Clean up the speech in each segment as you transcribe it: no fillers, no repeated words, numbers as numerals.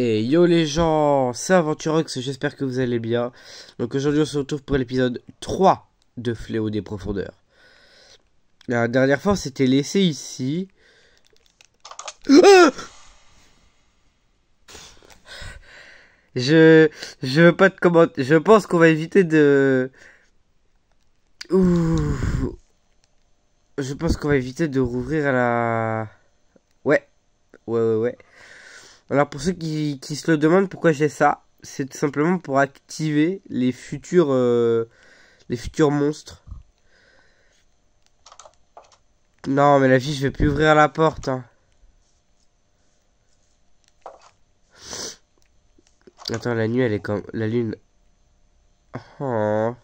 Et yo les gens, c'est Aventurox, j'espère que vous allez bien. Donc aujourd'hui on se retrouve pour l'épisode 3 de Fléau des Profondeurs. La dernière fois on s'était laissé ici. Ah, je veux pas te commenter, je pense qu'on va éviter de... Ouh. Je pense qu'on va éviter de rouvrir à la... Ouais. Alors pour ceux qui se le demandent pourquoi j'ai ça, c'est tout simplement pour activer les futurs monstres. Non, mais la fille, je vais plus ouvrir la porte. Hein. Attends, la nuit, elle est comme... La lune... Oh.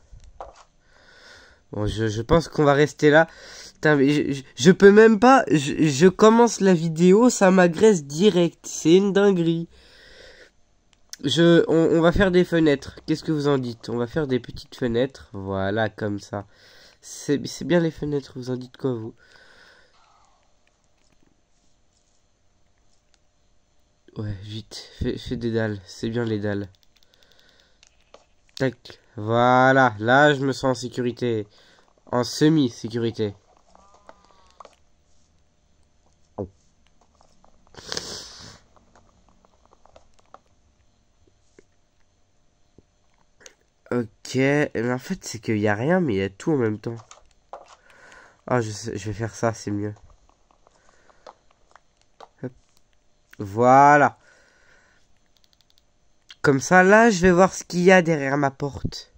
Bon, je pense qu'on va rester là. Putain, mais je peux même pas... Je commence la vidéo, ça m'agresse direct. C'est une dinguerie. On va faire des fenêtres. Qu'est-ce que vous en dites? On va faire des petites fenêtres. Voilà, comme ça. C'est bien les fenêtres. Vous en dites quoi, vous? Ouais, vite. Fais des dalles. C'est bien les dalles. Tac. Voilà. Là, je me sens en sécurité. En semi-sécurité. Oh. Ok. Mais en fait, c'est qu'il n'y a rien, mais il y a tout en même temps. Ah, je vais faire ça, c'est mieux. Hop. Voilà. Comme ça, là, je vais voir ce qu'il y a derrière ma porte.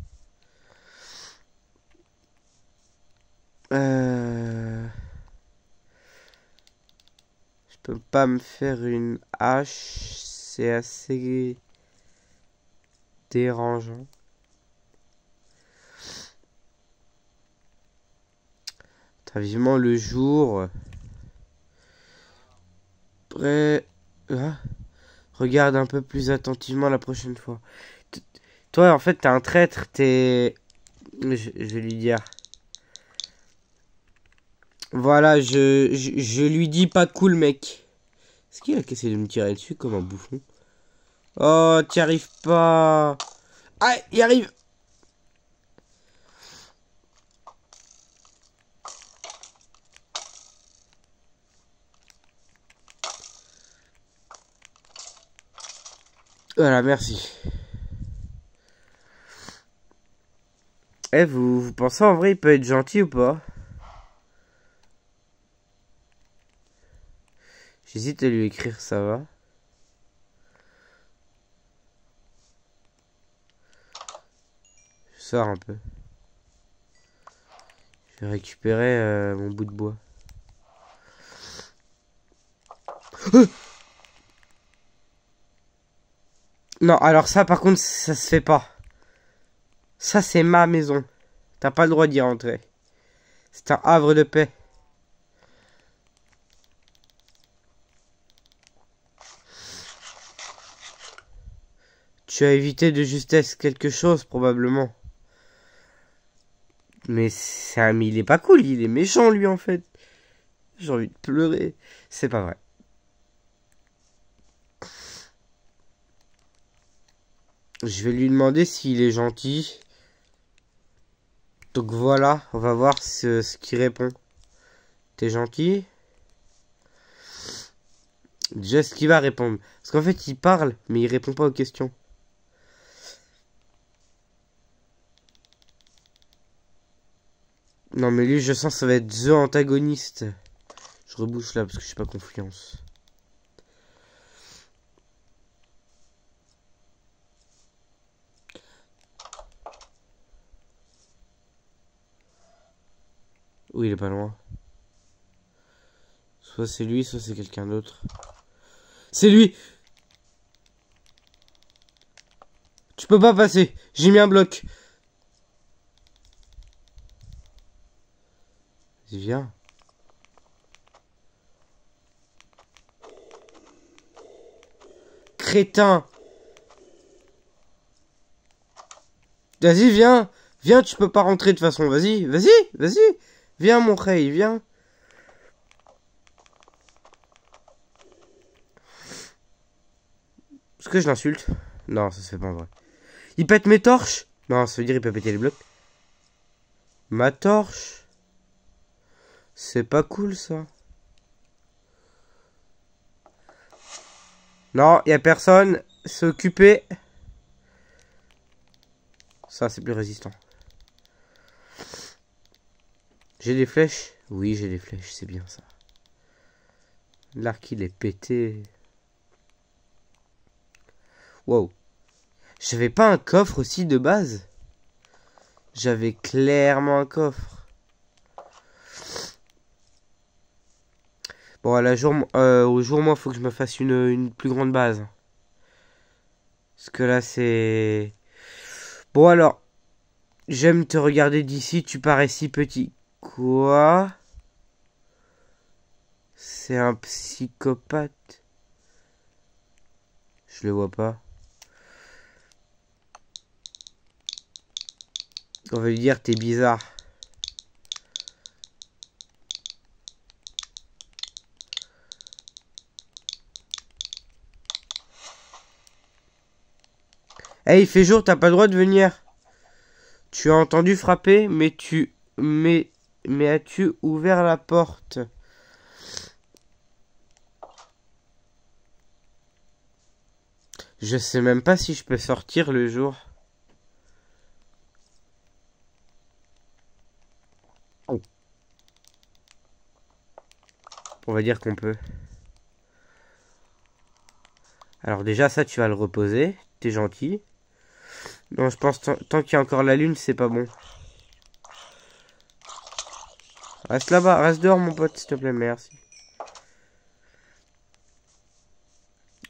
Je peux pas me faire une hache. C'est assez dérangeant. T'as vivement le jour. Prêt. Ah. Regarde un peu plus attentivement la prochaine fois. Toi, en fait, t'es un traître. Je vais lui dire. Voilà, je lui dis pas cool, mec. Est-ce qu'il a essayé de me tirer dessus comme un bouffon? Oh, t'y arrives pas. Ah, il arrive. Voilà, merci. Eh, vous pensez en vrai il peut être gentil ou pas? J'hésite à lui écrire, ça va. Je sors un peu. Je vais récupérer mon bout de bois. Non, alors ça par contre, ça se fait pas. Ça c'est ma maison. T'as pas le droit d'y rentrer. C'est un havre de paix. Tu as évité de justesse quelque chose probablement. Mais il est pas cool, il est méchant lui en fait. J'ai envie de pleurer. C'est pas vrai. Je vais lui demander s'il est gentil. Donc voilà, on va voir ce qu'il répond. T'es gentil? Déjà, ce qu'il va répondre. Parce qu'en fait, il parle, mais il répond pas aux questions. Non, mais lui, je sens que ça va être The antagoniste. Je rebouche là parce que je suis pas confiance. Oui, il est pas loin. Soit c'est lui, soit c'est quelqu'un d'autre. C'est lui! Tu peux pas passer. J'ai mis un bloc. Vas-y, viens. Crétin! Vas-y, viens. Viens, tu peux pas rentrer de toute façon. Vas-y. Viens, mon rey, viens. Est-ce que je l'insulte? Non, ça se fait pas en vrai. Il pète mes torches? Non, ça veut dire il peut péter les blocs. Ma torche? C'est pas cool ça. Non, y a personne. S'occuper. Ça, c'est plus résistant. J'ai des flèches? Oui, j'ai des flèches, c'est bien ça. L'arc, il est pété. Wow. J'avais pas un coffre aussi de base? J'avais clairement un coffre. Bon, à la jour, au jour, moi, faut que je me fasse une plus grande base. Parce que là, c'est... Bon, alors. J'aime te regarder d'ici, tu parais si petit. Quoi? C'est un psychopathe. Je le vois pas. On va lui dire t'es bizarre. Hey, il fait jour, t'as pas le droit de venir. Tu as entendu frapper, mais as-tu ouvert la porte? Je sais même pas si je peux sortir le jour. Oh. On va dire qu'on peut. Alors déjà, ça, tu vas le reposer. T'es gentil. Non, je pense tant qu'il y a encore la lune, c'est pas bon. Reste là-bas, reste dehors, mon pote, s'il te plaît, merci.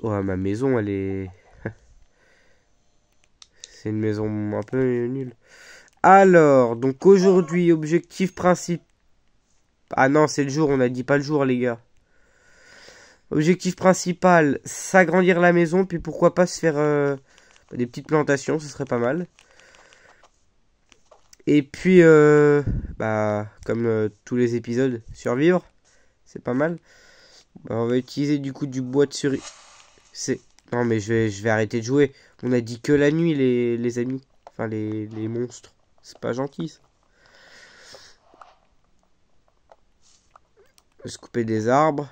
Oh, ma maison, elle est... C'est une maison un peu nulle. Alors, donc aujourd'hui, objectif principal... Ah non, c'est le jour, on a dit pas le jour, les gars. Objectif principal, s'agrandir la maison, puis pourquoi pas se faire des petites plantations, ce serait pas mal. Et puis, comme tous les épisodes, survivre, c'est pas mal. Bah, on va utiliser du coup du bois de cerise. Non mais je vais arrêter de jouer. On a dit que la nuit, les amis. Enfin, les monstres. C'est pas gentil, ça. Se couper des arbres.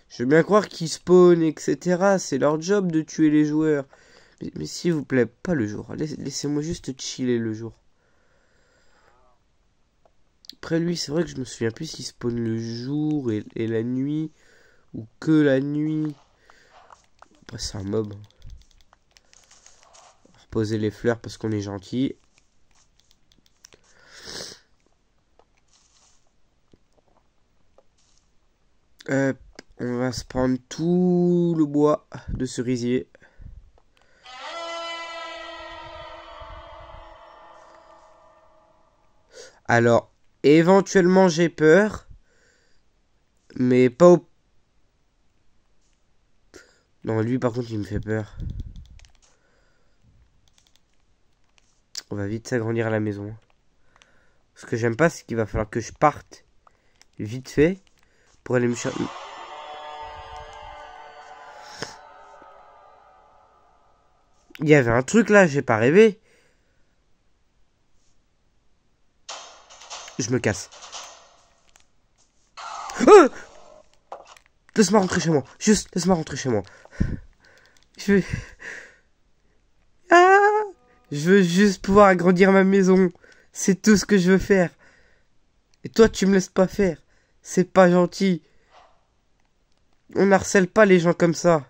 Je veux bien croire qu'ils spawnent, etc. C'est leur job de tuer les joueurs. Mais s'il vous plaît, pas le jour. Laissez-moi juste chiller le jour. Après lui, c'est vrai que je me souviens plus s'il spawn le jour et la nuit. Ou que la nuit. Après, c'est un mob. Reposer les fleurs parce qu'on est gentil. On va se prendre tout le bois de cerisier. Alors, éventuellement j'ai peur. Mais pas au... Non, lui par contre il me fait peur. On va vite s'agrandir la maison. Ce que j'aime pas, c'est qu'il va falloir que je parte vite fait pour aller me chercher... Il y avait un truc là, j'ai pas rêvé. Je me casse. Oh, laisse-moi rentrer chez moi. Juste, laisse-moi rentrer chez moi. Je veux... Ah, je veux juste pouvoir agrandir ma maison. C'est tout ce que je veux faire. Et toi, tu me laisses pas faire. C'est pas gentil. On harcèle pas les gens comme ça.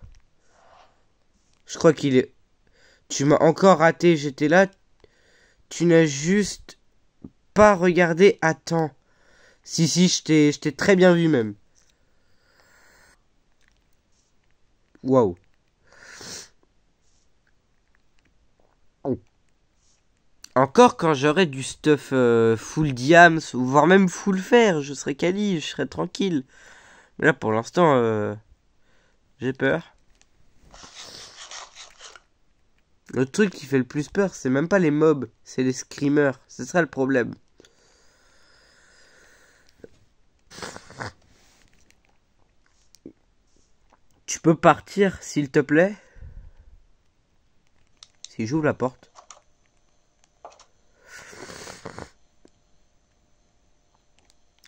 Je crois qu'il est... Tu m'as encore raté, j'étais là. Tu n'as juste pas regardé à temps. Si, je t'ai très bien vu même. Waouh. Encore quand j'aurai du stuff full diams, ou voire même full fer, je serai quali, je serai tranquille. Mais là pour l'instant, j'ai peur. Le truc qui fait le plus peur, c'est même pas les mobs, c'est les screamers. Ce sera le problème. Tu peux partir, s'il te plaît? Si j'ouvre la porte.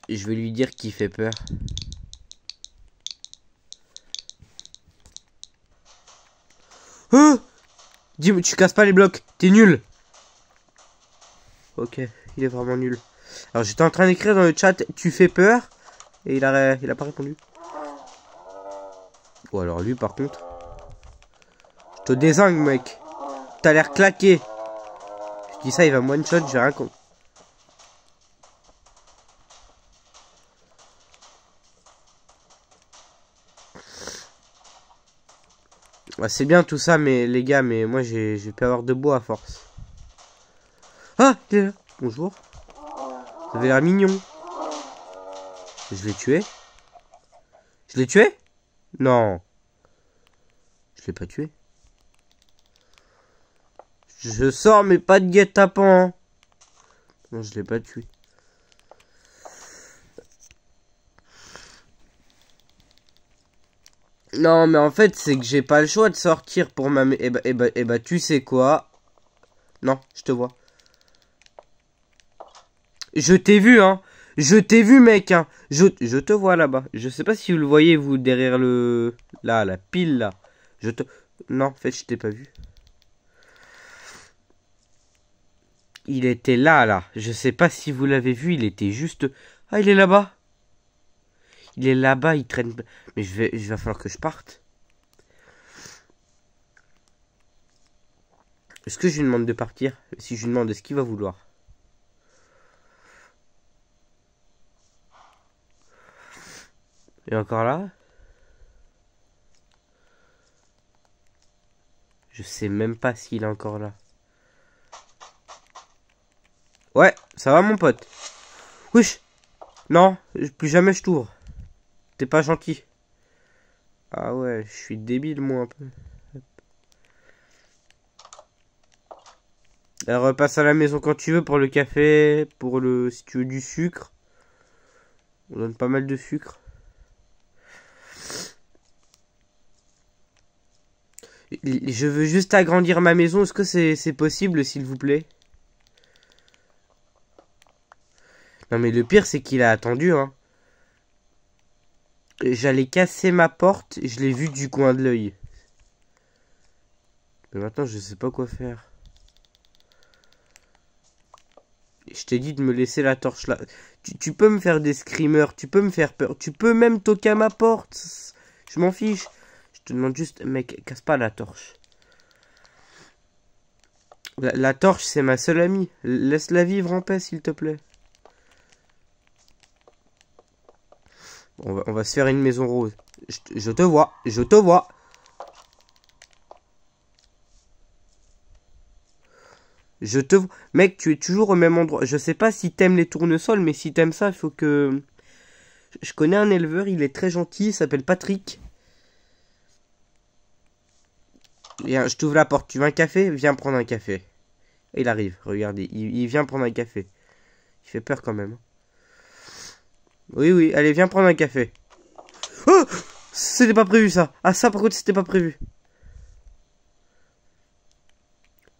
Je vais lui dire qu'il fait peur. Oh! Dis-moi, tu casses pas les blocs. T'es nul. Ok, il est vraiment nul. Alors j'étais en train d'écrire dans le chat, tu fais peur. Et il a pas répondu. Ou alors lui par contre. Je te désingue mec. T'as l'air claqué. Je dis ça, il va me one shot, j'ai rien compris. Ouais, c'est bien tout ça, mais les gars, mais moi j'ai pu avoir de bois à force. Ah, il est là. Bonjour. Vous avez l'air mignon. Je l'ai tué. Je l'ai tué? Non. Je l'ai pas tué. Je sors, mais pas de guet-apens. Non, je l'ai pas tué. Non, mais en fait, c'est que j'ai pas le choix de sortir pour ma... Eh bah, tu sais quoi? Non, je te vois. Je t'ai vu, hein. Je t'ai vu, mec, hein. Je te vois là-bas. Je sais pas si vous le voyez, vous, derrière le... Là, la pile, là. Non, en fait, je t'ai pas vu. Il était là, là. Je sais pas si vous l'avez vu, il était juste... Ah, il est là-bas. Il est là-bas, il traîne... Mais il va falloir que je parte. Est-ce que je lui demande de partir? Si je lui demande, est-ce qu'il va vouloir? Et encore là? Je sais même pas s'il est encore là. Ouais, ça va mon pote? Wesh. Non, plus jamais je t'ouvre. T'es pas gentil. Ah ouais, je suis débile moi un peu. Elle repasse à la maison quand tu veux pour le café, pour le... Si tu veux du sucre. On donne pas mal de sucre. Je veux juste agrandir ma maison. Est-ce que c'est possible, s'il vous plaît? Non mais le pire c'est qu'il a attendu, hein. J'allais casser ma porte, je l'ai vu du coin de l'œil. Mais maintenant je sais pas quoi faire. Je t'ai dit de me laisser la torche là. Tu peux me faire des screamers, tu peux me faire peur, tu peux même toquer à ma porte. Je m'en fiche. Je te demande juste, mec, casse pas la torche. La torche c'est ma seule amie. Laisse-la vivre en paix s'il te plaît. On va se faire une maison rose. Je te vois, je te vois. Je te vois. Mec, tu es toujours au même endroit. Je sais pas si t'aimes les tournesols, mais si t'aimes ça, il faut que... Je connais un éleveur, il est très gentil, il s'appelle Patrick. Viens, je t'ouvre la porte. Tu veux un café? Viens prendre un café. Il arrive, regardez. Il vient prendre un café. Il fait peur quand même. Oui, oui, allez, viens prendre un café. Oh! C'était pas prévu ça. Ah, ça par contre, c'était pas prévu.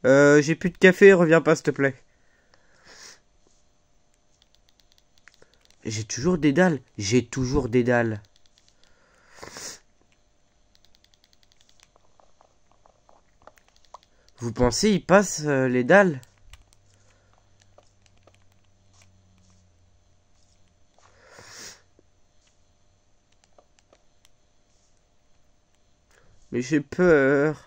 J'ai plus de café, reviens pas s'il te plaît. J'ai toujours des dalles. J'ai toujours des dalles. Vous pensez, il passe les dalles? Mais j'ai peur.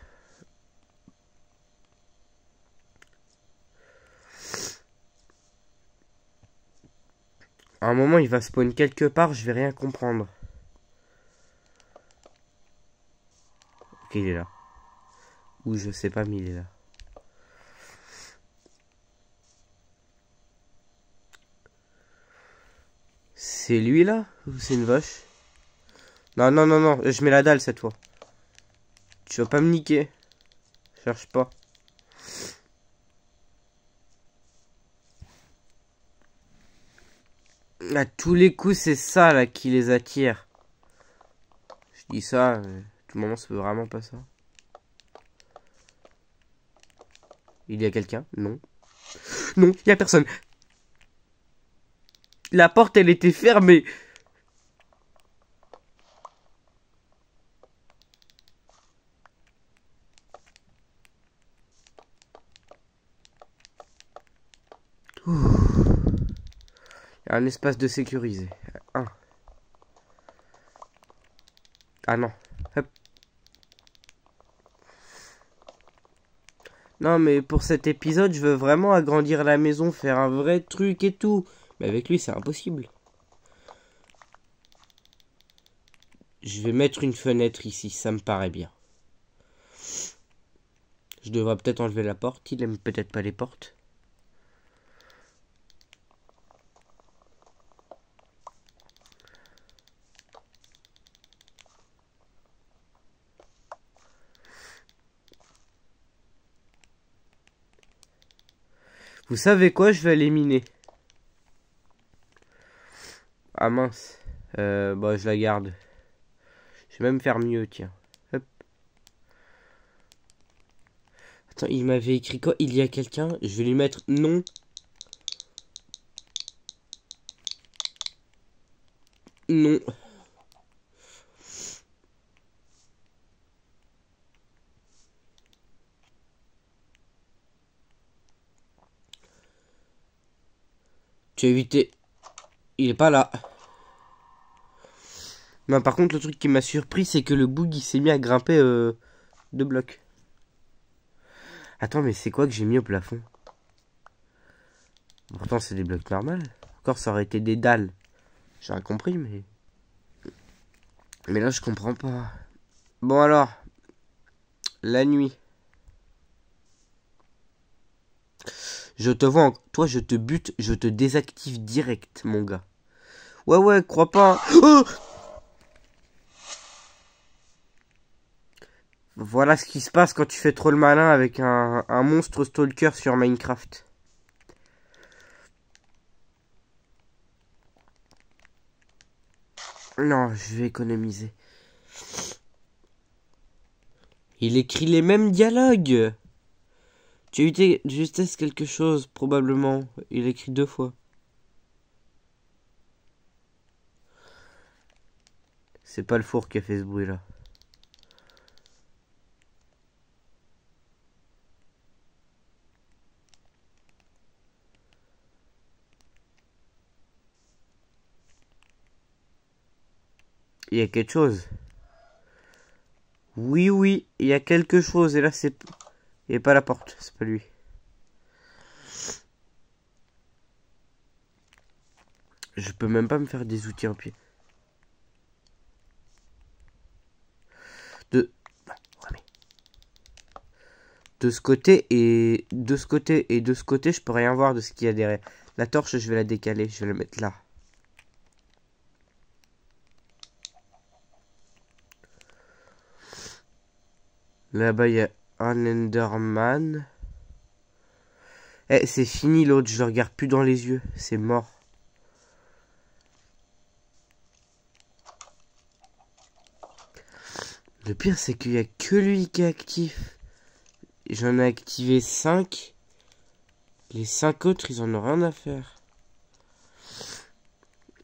À un moment, il va spawn quelque part, je vais rien comprendre. Ok, il est là. Ou je sais pas, mais il est là. C'est lui là? Ou c'est une vache? Non, non, non, non, je mets la dalle cette fois. Tu vas pas me niquer. Cherche pas. À tous les coups, c'est ça là qui les attire. Je dis ça, tout le moment, ça veut vraiment pas ça. Il y a quelqu'un? Non. Non, il y a personne. La porte, elle était fermée. Ouh. Il y a un espace de sécurisé. Un. Ah non. Hop. Non, mais pour cet épisode, je veux vraiment agrandir la maison, faire un vrai truc et tout. Mais avec lui, c'est impossible. Je vais mettre une fenêtre ici, ça me paraît bien. Je devrais peut-être enlever la porte. Il aime peut-être pas les portes. Vous savez quoi? Je vais aller miner. Ah mince. Bah, je la garde. Je vais même faire mieux, tiens. Hop. Attends, il m'avait écrit quoi? Il y a quelqu'un? Je vais lui mettre non. Non. Tu as évité. Il est pas là. Non, par contre, le truc qui m'a surpris, c'est que le boug, il s'est mis à grimper 2 blocs. Attends, mais c'est quoi que j'ai mis au plafond? Pourtant, c'est des blocs normaux. Encore, ça aurait été des dalles. J'aurais compris, mais... Mais là, je comprends pas. Bon, alors. La nuit. Je te vois, toi, je te bute, je te désactive direct, mon gars. Ouais, ouais, crois pas. Oh, voilà ce qui se passe quand tu fais trop le malin avec un monstre stalker sur Minecraft. Non, je vais économiser. Il écrit les mêmes dialogues. Tu as eu de justesse quelque chose, probablement. Il écrit 2 fois. C'est pas le four qui a fait ce bruit-là. Il y a quelque chose. Oui, oui, il y a quelque chose. Et là, c'est... Il n'y a pas la porte, c'est pas lui. Je peux même pas me faire des outils en pied. De... De ce côté et... De ce côté et de ce côté, je peux rien voir de ce qu'il y a derrière. La torche, je vais la décaler. Je vais la mettre là. Là-bas, il y a un Enderman. Eh, c'est fini l'autre. Je le regarde plus dans les yeux. C'est mort. Le pire, c'est qu'il y a que lui qui est actif. J'en ai activé 5. Les 5 autres, ils en ont rien à faire.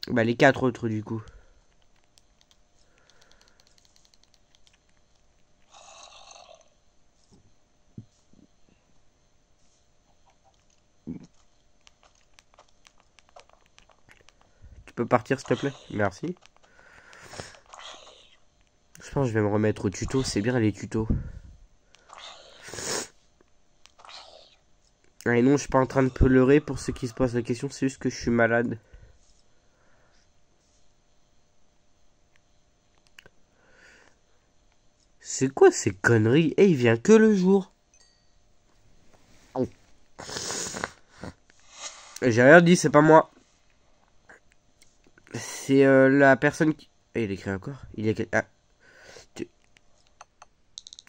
Bah, les 4 autres, du coup. Tu peux partir, s'il te plaît? Merci. Je pense que je vais me remettre au tuto. C'est bien, les tutos. Ah, et non, je suis pas en train de pleurer pour ceux qui se posent la question. C'est juste que je suis malade. C'est quoi ces conneries? Eh, il vient que le jour. Oh. J'ai rien dit, c'est pas moi. C'est la personne qui... Eh, il écrit encore. Il y a... Ah.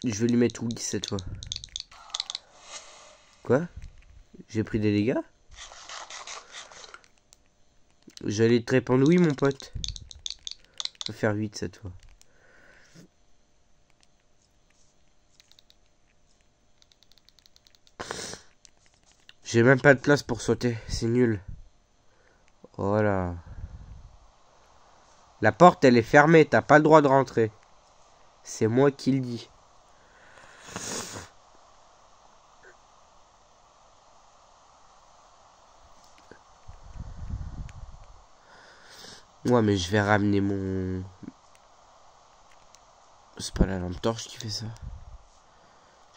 Je vais lui mettre oui cette fois. Quoi? J'ai pris des dégâts? J'allais te répondre oui, mon pote. On va faire 8 cette fois. J'ai même pas de place pour sauter, c'est nul. Voilà. La porte, elle est fermée, t'as pas le droit de rentrer. C'est moi qui le dis. Ouais, mais je vais ramener mon... C'est pas la lampe torche qui fait ça.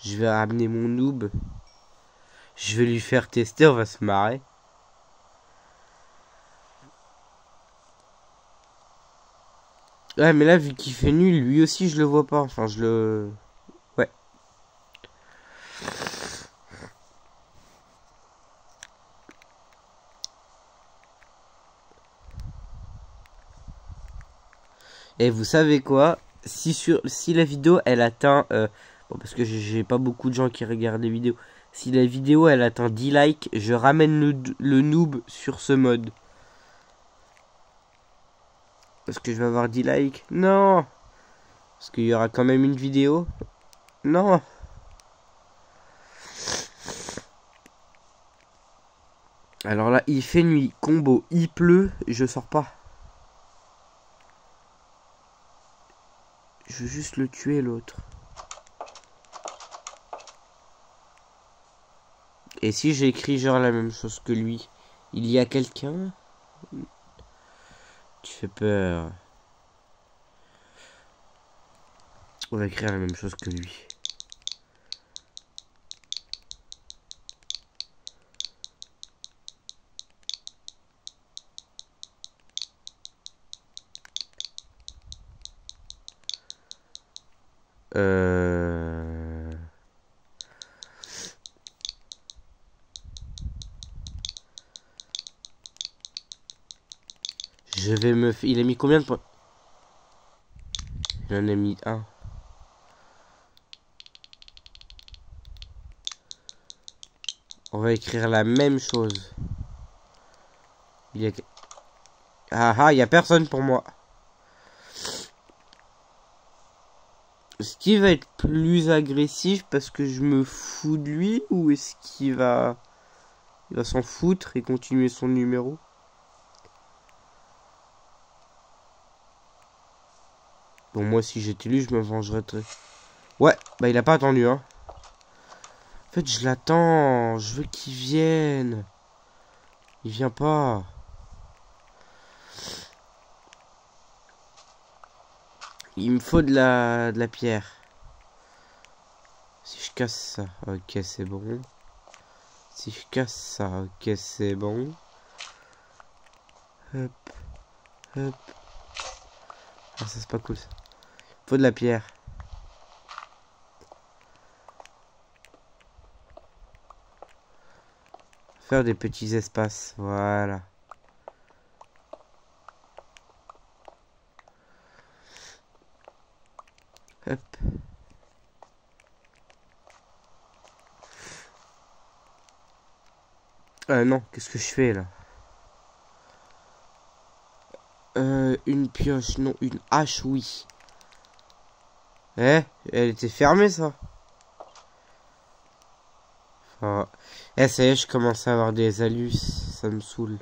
Je vais ramener mon noob. Je vais lui faire tester, on va se marrer. Ouais, mais là, vu qu'il fait nul, lui aussi, je le vois pas. Enfin, je le... Ouais. Et vous savez quoi? Si la vidéo, elle atteint... bon, parce que j'ai pas beaucoup de gens qui regardent les vidéos. Si la vidéo, elle atteint 10 likes, je ramène le noob sur ce mode. Parce que je vais avoir 10 likes. Non! Parce qu'il y aura quand même une vidéo. Non! Alors là, il fait nuit, combo, il pleut, je sors pas. Je veux juste le tuer, l'autre. Et si j'écris genre la même chose que lui, il y a quelqu'un? Tu fais peur. On va écrire la même chose que lui. Je vais me... Il a mis combien de points? Il en a mis un. On va écrire la même chose. Il y a... Ah ah, il y a personne pour moi. Est-ce qu'il va être plus agressif parce que je me fous de lui, ou est-ce qu'il va... Il va s'en foutre et continuer son numéro? Bon, moi, si j'étais lui, je me vengerais très... Ouais, bah il a pas attendu, hein. En fait, je l'attends. Je veux qu'il vienne. Il vient pas. Il me faut de la pierre. Si je casse ça, ok, c'est bon. Si je casse ça, ok, c'est bon. Hop, hop. Ah, ça, c'est pas cool, ça. Il faut de la pierre. Faire des petits espaces, voilà. Hop. Non, qu'est-ce que je fais là? Une pioche, non, une hache, oui. Eh, elle était fermée, ça. Enfin, eh, ça y est, je commence à avoir des alus, ça me saoule.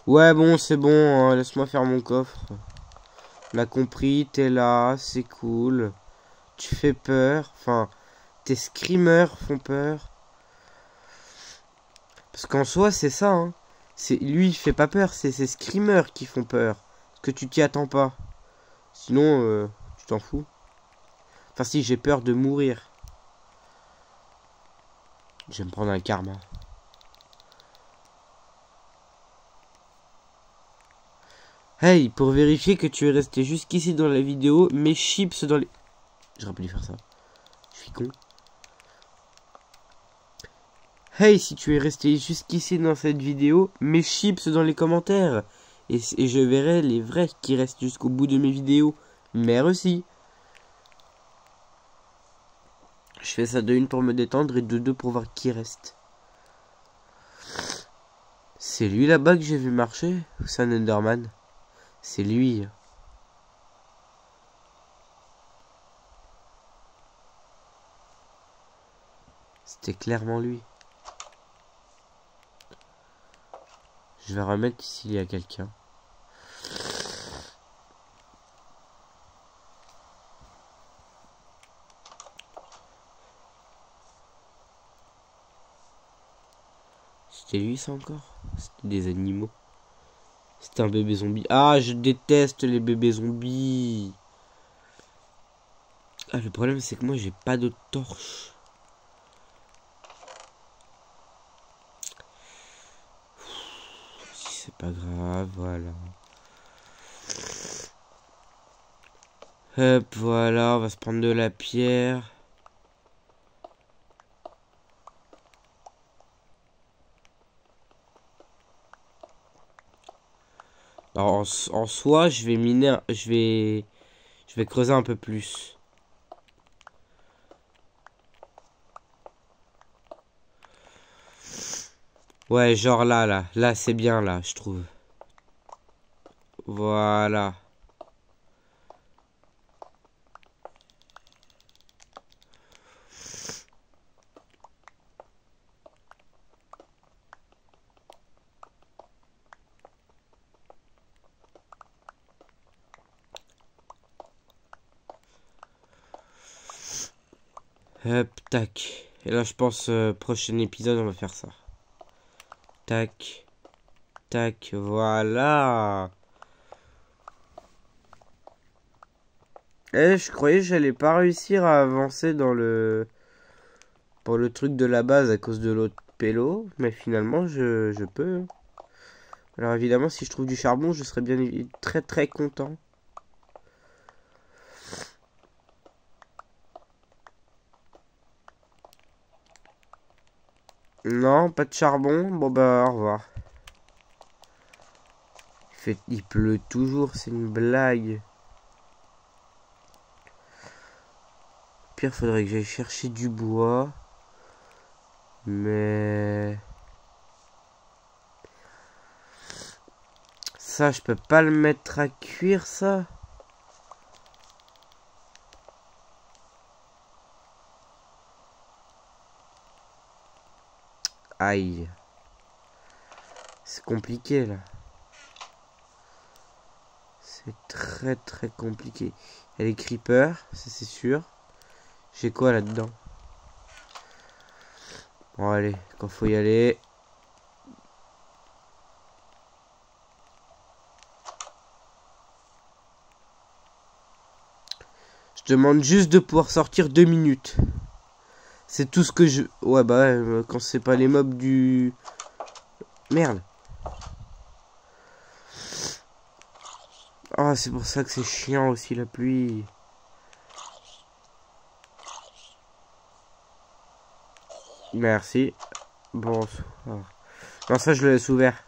Ouais, bon, c'est bon, hein, laisse-moi faire mon coffre. On a compris, t'es là, c'est cool. Tu fais peur, enfin, tes screamers font peur. Parce qu'en soi, c'est ça, hein. Lui, il fait pas peur, c'est ces screamers qui font peur. Parce que tu t'y attends pas. Sinon, tu t'en fous. Enfin, si, j'ai peur de mourir. Je vais me prendre un karma. Hey, pour vérifier que tu es resté jusqu'ici dans la vidéo, mets chips dans les... J'aurais pas dû faire ça. Je suis con. Hey, si tu es resté jusqu'ici dans cette vidéo, mets chips dans les commentaires. Et je verrai les vrais qui restent jusqu'au bout de mes vidéos. Merci. Je fais ça de une pour me détendre et de deux pour voir qui reste. C'est lui là-bas que j'ai vu marcher? Ou c'est un Enderman? C'est lui. C'était clairement lui. Je vais remettre ici, il y a quelqu'un. C'était lui ça encore? C'était des animaux. C'était un bébé zombie. Ah, je déteste les bébés zombies. Ah, le problème c'est que moi j'ai pas de torche. C'est pas grave, voilà. Hop, voilà, on va se prendre de la pierre. Alors, en soi, je vais miner, je vais creuser un peu plus. Ouais, genre là, c'est bien là, je trouve. Voilà. Hop, tac. Et là, je pense, prochain épisode, on va faire ça. Tac, tac, voilà. Eh, je croyais que j'allais pas réussir à avancer dans pour le truc de la base à cause de l'autre pélo, mais finalement, je peux. Alors évidemment, si je trouve du charbon, je serais bien très très content. Non, pas de charbon. Bon bah, au revoir. Il pleut toujours, c'est une blague. Pire, faudrait que j'aille chercher du bois. Mais... ça, je peux pas le mettre à cuire, ça. Aïe. C'est compliqué, là. C'est très très compliqué. Il y a les creepers, ça c'est sûr. J'ai quoi là-dedans? Bon, allez, quand faut y aller... je demande juste de pouvoir sortir 2 minutes. C'est tout ce que je... ouais, bah ouais, quand c'est pas les mobs du... merde. Ah, c'est pour ça que c'est chiant aussi la pluie. Merci. Bonsoir. Non, ça je le laisse ouvert.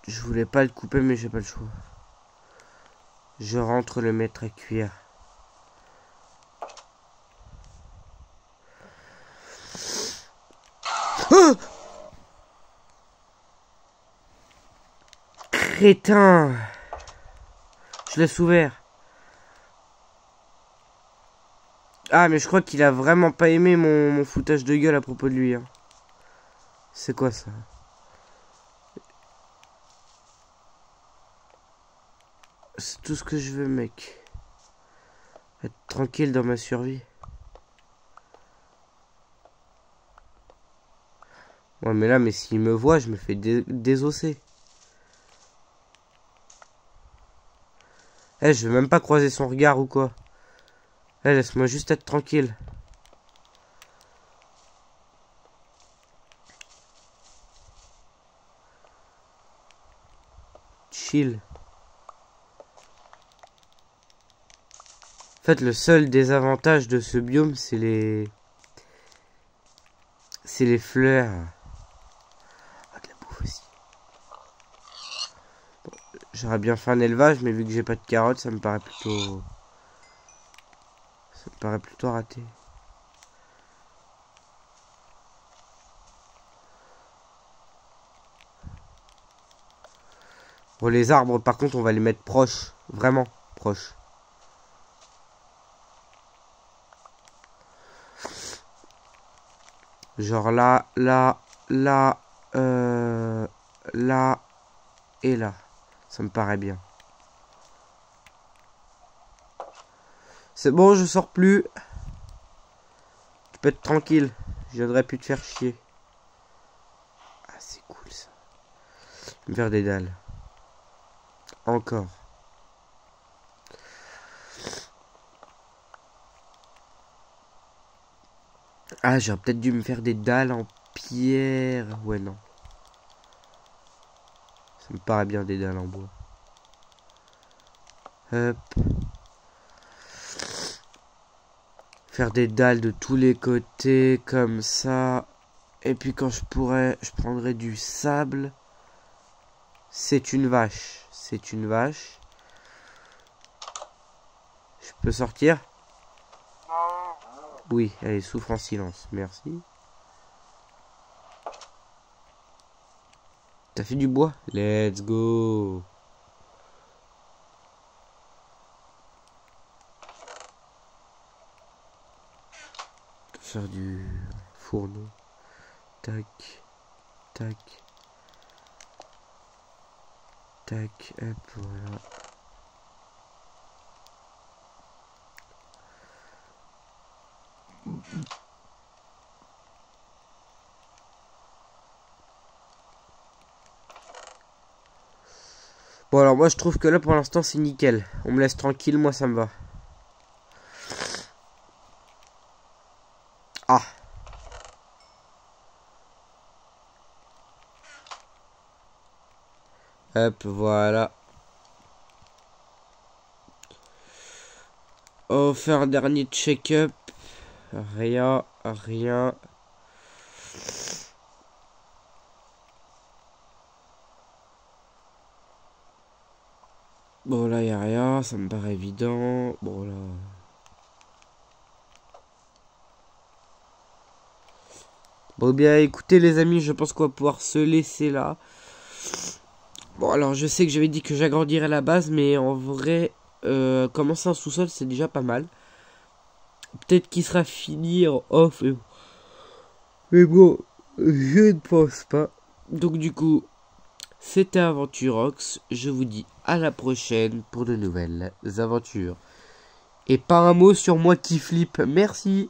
Je voulais pas le couper mais j'ai pas le choix. Je rentre le mettre à cuire. Oh, crétin. Je laisse ouvert. Ah mais je crois qu'il a vraiment pas aimé mon foutage de gueule à propos de lui. Hein. C'est quoi ça? C'est tout ce que je veux mec. Être tranquille dans ma survie. Ouais mais là mais s'il me voit je me fais désosser. Eh je veux même pas croiser son regard ou quoi. Eh laisse-moi juste être tranquille. Chill. En fait, le seul désavantage de ce biome, c'est les fleurs. Ah, de la bouffe aussi. Bon, j'aurais bien fait un élevage, mais vu que j'ai pas de carottes, ça me paraît plutôt... ça me paraît plutôt raté. Bon, les arbres, par contre, on va les mettre proches. Vraiment proches. Genre là, là, là, là et là. Ça me paraît bien. C'est bon, je sors plus. Tu peux être tranquille. Je viendrai plus te faire chier. Ah, c'est cool ça. Me faire des dalles. Encore. Ah, j'aurais peut-être dû me faire des dalles en pierre. Ouais, non. Ça me paraît bien des dalles en bois. Hop. Faire des dalles de tous les côtés comme ça. Et puis quand je prendrai du sable. C'est une vache. C'est une vache. Je peux sortir? Oui, elle souffre en silence. Merci. T'as fait du bois? Let's go. Faire du fourneau. Tac. Tac. Tac. Hop, voilà. Bon alors moi je trouve que là pour l'instant c'est nickel. On me laisse tranquille, moi ça me va. Ah. Hop, voilà. On fait un dernier check-up. Rien, rien. Bon là y a rien, ça me paraît évident. Bon là. Bon bien écoutez les amis, je pense qu'on va pouvoir se laisser là. Bon alors je sais que j'avais dit que j'agrandirais la base, mais en vrai, commencer un sous-sol c'est déjà pas mal. Peut-être qu'il sera fini en off. Mais bon, je ne pense pas. Donc du coup, c'était Aventurox. Je vous dis à la prochaine pour de nouvelles aventures. Et pas un mot sur moi qui flippe. Merci.